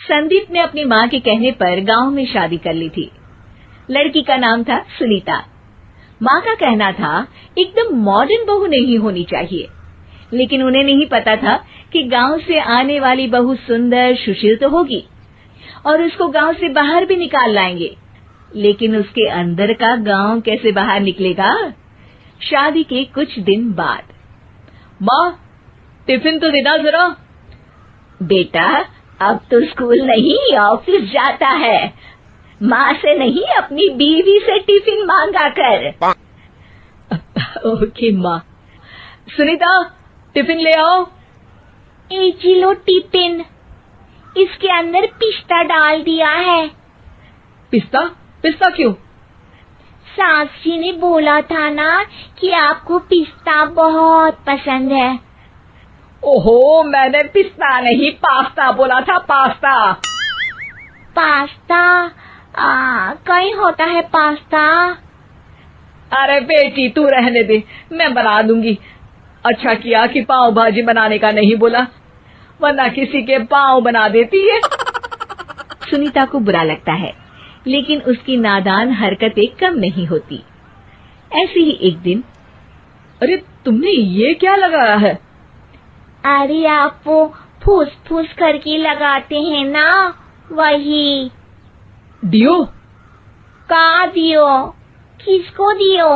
संदीप ने अपनी माँ के कहने पर गांव में शादी कर ली थी। लड़की का नाम था सुनीता। माँ का कहना था एकदम मॉडर्न बहू नहीं होनी चाहिए, लेकिन उन्हें नहीं पता था कि गांव से आने वाली बहू सुंदर सुशील तो होगी और उसको गांव से बाहर भी निकाल लाएंगे, लेकिन उसके अंदर का गांव कैसे बाहर निकलेगा। शादी के कुछ दिन बाद, माँ टिफिन तो देना जरा। बेटा अब तो स्कूल नहीं ऑफिस जाता है, माँ से नहीं अपनी बीवी से टिफिन मांगा कर। ओके माँ। सुनीता टिफिन ले आओ। एक लो टिफिन, इसके अंदर पिस्ता डाल दिया है। पिस्ता? पिस्ता क्यों? सास जी ने बोला था ना कि आपको पिस्ता बहुत पसंद है। ओहो, मैंने पिस्ता नहीं पास्ता बोला था, पास्ता। पास्ता? कहीं होता है पास्ता? अरे बेटी तू रहने दे, मैं बना दूंगी। अच्छा किया कि पाव भाजी बनाने का नहीं बोला, वरना किसी के पाव बना देती है। सुनीता को बुरा लगता है, लेकिन उसकी नादान हरकतें कम नहीं होती। ऐसे ही एक दिन, अरे तुमने ये क्या लगाया है? अरे आप वो फूस फूस करके लगाते हैं ना, वही। डियो? का दियो? किसको दियो?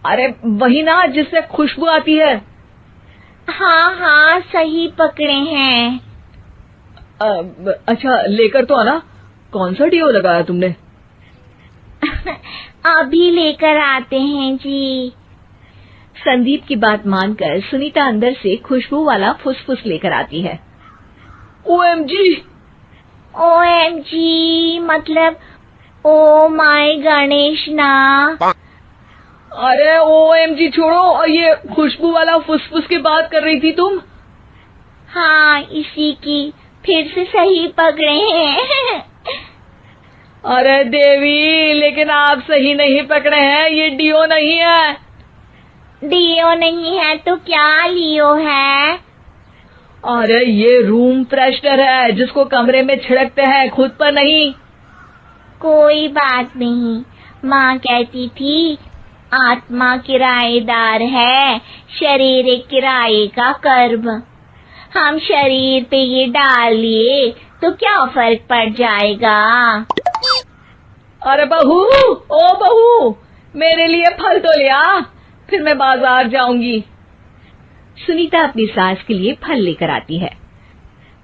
अरे वही ना जिससे खुशबू आती है। हाँ सही पकड़े हैं। अच्छा लेकर तो आना। कौन सा डियो लगाया तुमने? अभी लेकर आते हैं जी। संदीप की बात मानकर सुनीता अंदर से खुशबू वाला फुसफुस लेकर आती है। ओएमजी! ओएमजी मतलब ओ माय गणेश ना। अरे ओएमजी छोड़ो, और ये खुशबू वाला फुसफुस की बात कर रही थी तुम? हाँ इसी की, फिर से सही पकड़े हैं। अरे देवी, लेकिन आप सही नहीं पकड़े हैं, ये डियो नहीं है। डियो नहीं है तो क्या लियो है? अरे ये रूम फ्रेशनर है, जिसको कमरे में छिड़कते हैं, खुद पर नहीं। कोई बात नहीं, माँ कहती थी आत्मा किराएदार है, शरीर एक किराए का कर्म। हम शरीर पे ये डाल लिए तो क्या फर्क पड़ जाएगा। अरे बहू, ओ बहू, मेरे लिए फल तो ले आ, फिर मैं बाजार जाऊंगी। सुनीता अपनी सास के लिए फल लेकर आती है।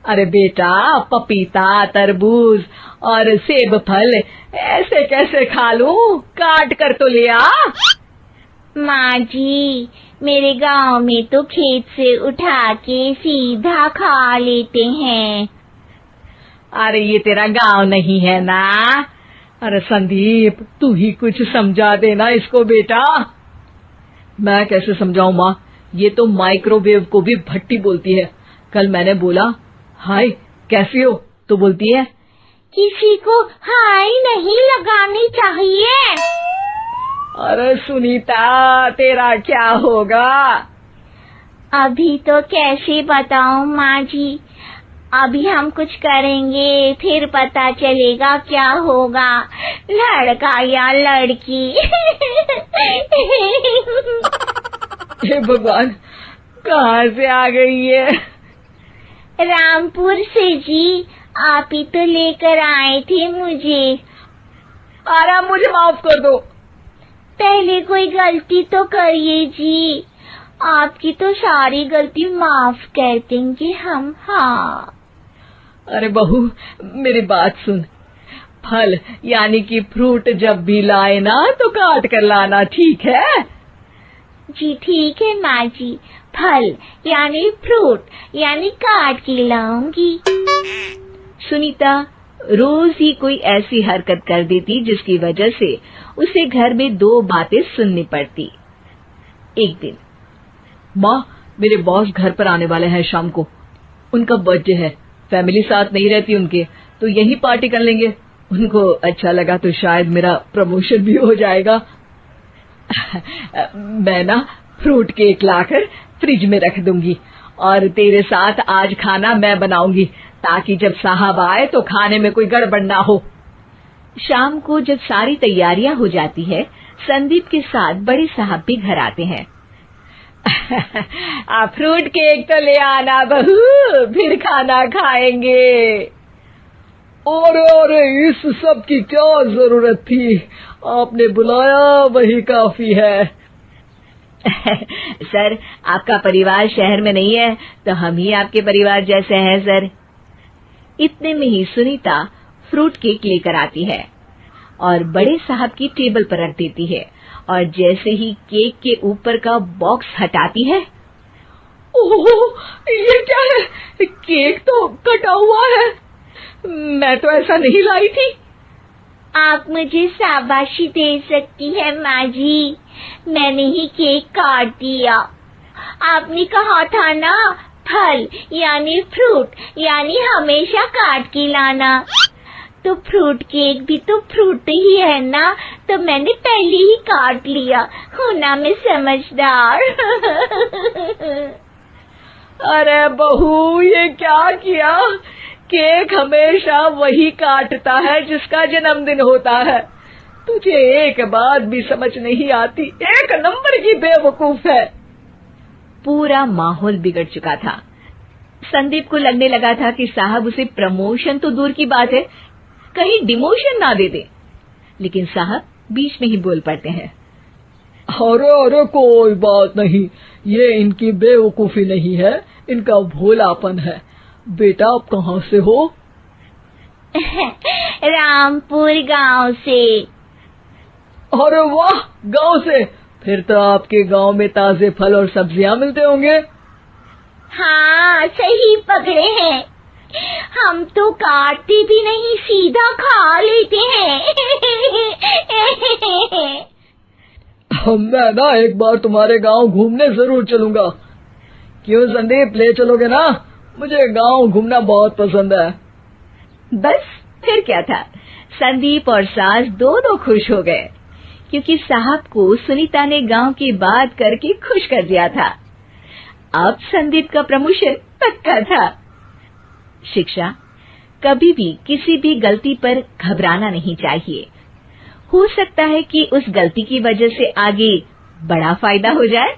अरे बेटा, पपीता, तरबूज और सेब फल ऐसे कैसे खा लूं? काट कर तो ले आ। माँ जी, मेरे गांव में तो खेत से उठा के सीधा खा लेते हैं। अरे ये तेरा गांव नहीं है ना। अरे संदीप, तू ही कुछ समझा देना इसको बेटा। मैं कैसे समझाऊं माँ, ये तो माइक्रोवेव को भी भट्टी बोलती है। कल मैंने बोला हाय कैसी हो, तो बोलती है किसी को हाय नहीं लगानी चाहिए। अरे सुनीता, तेरा क्या होगा? अभी तो कैसे बताऊं माँ जी, अभी हम कुछ करेंगे फिर पता चलेगा क्या होगा, लड़का या लड़की। हे भगवान, कहाँ से आ गई है? रामपुर से जी, आप ही तो लेकर आए थे मुझे। अरे मुझे माफ कर दो। पहले कोई गलती तो करिए जी, आपकी तो सारी गलती माफ कर देंगे हम। हाँ अरे बहू, मेरी बात सुन। फल यानी कि फ्रूट जब भी लाए ना तो काट कर लाना, ठीक है? जी ठीक है माँ जी, फल यानी फ्रूट यानी काट के लाऊंगी। सुनीता रोज ही कोई ऐसी हरकत कर देती जिसकी वजह से उसे घर में दो बातें सुननी पड़ती। एक दिन, माँ मेरे बॉस घर पर आने वाले हैं शाम को, उनका बर्थडे है, फैमिली साथ नहीं रहती उनके, तो यही पार्टी कर लेंगे। उनको अच्छा लगा तो शायद मेरा प्रमोशन भी हो जाएगा। मैं ना फ्रूट केक लाकर फ्रिज में रख दूंगी और तेरे साथ आज खाना मैं बनाऊंगी, ताकि जब साहब आए तो खाने में कोई गड़बड़ ना हो। शाम को जब सारी तैयारियां हो जाती है, संदीप के साथ बड़े साहब भी घर आते हैं। फ्रूट केक तो ले आना बहू, फिर खाना खाएंगे। अरे इस सब की क्या जरूरत थी, आपने बुलाया वही काफी है। सर, आपका परिवार शहर में नहीं है तो हम ही आपके परिवार जैसे हैं सर। इतने में ही सुनीता फ्रूट केक लेकर आती है और बड़े साहब की टेबल पर रख देती है, और जैसे ही केक के ऊपर का बॉक्स हटाती है, ओह, ये क्या है? केक तो कटा हुआ है। मैं तो ऐसा नहीं लाई थी। आप मुझे शाबाशी दे सकती है माँ जी, मैंने ही केक काट दिया। आपने कहा था ना, फल यानी फ्रूट यानी हमेशा काट के लाना, तो फ्रूट केक भी तो फ्रूट ही है ना, तो मैंने पहले ही काट लिया। हूँ ना मैं समझदार। अरे बहू, ये क्या किया? केक हमेशा वही काटता है जिसका जन्मदिन होता है। तुझे एक बात भी समझ नहीं आती, एक नंबर की बेवकूफ है। पूरा माहौल बिगड़ चुका था। संदीप को लगने लगा था कि साहब उसे प्रमोशन तो दूर की बात है, कहीं डिमोशन ना दे दे, लेकिन साहब बीच में ही बोल पड़ते हैं। अरे कोई बात नहीं, ये इनकी बेवकूफी नहीं है, इनका भोलापन है। बेटा आप कहाँ से हो? रामपुर गांव से। अरे वाह, गांव से? फिर तो आपके गांव में ताजे फल और सब्जियां मिलते होंगे। हाँ, सही पकड़े हैं। हम तो काटते भी नहीं, सीधा खा लेते हैं। मैं ना एक बार तुम्हारे गांव घूमने जरूर चलूंगा। क्यों संदीप, ले चलोगे ना? मुझे गांव घूमना बहुत पसंद है। बस फिर क्या था, संदीप और सास दोनों खुश हो गए, क्योंकि साहब को सुनीता ने गांव की बात करके खुश कर दिया था। अब संदीप का प्रमोशन पक्का था। शिक्षा, कभी भी किसी भी गलती पर घबराना नहीं चाहिए। हो सकता है कि उस गलती की वजह से आगे बड़ा फायदा हो जाए।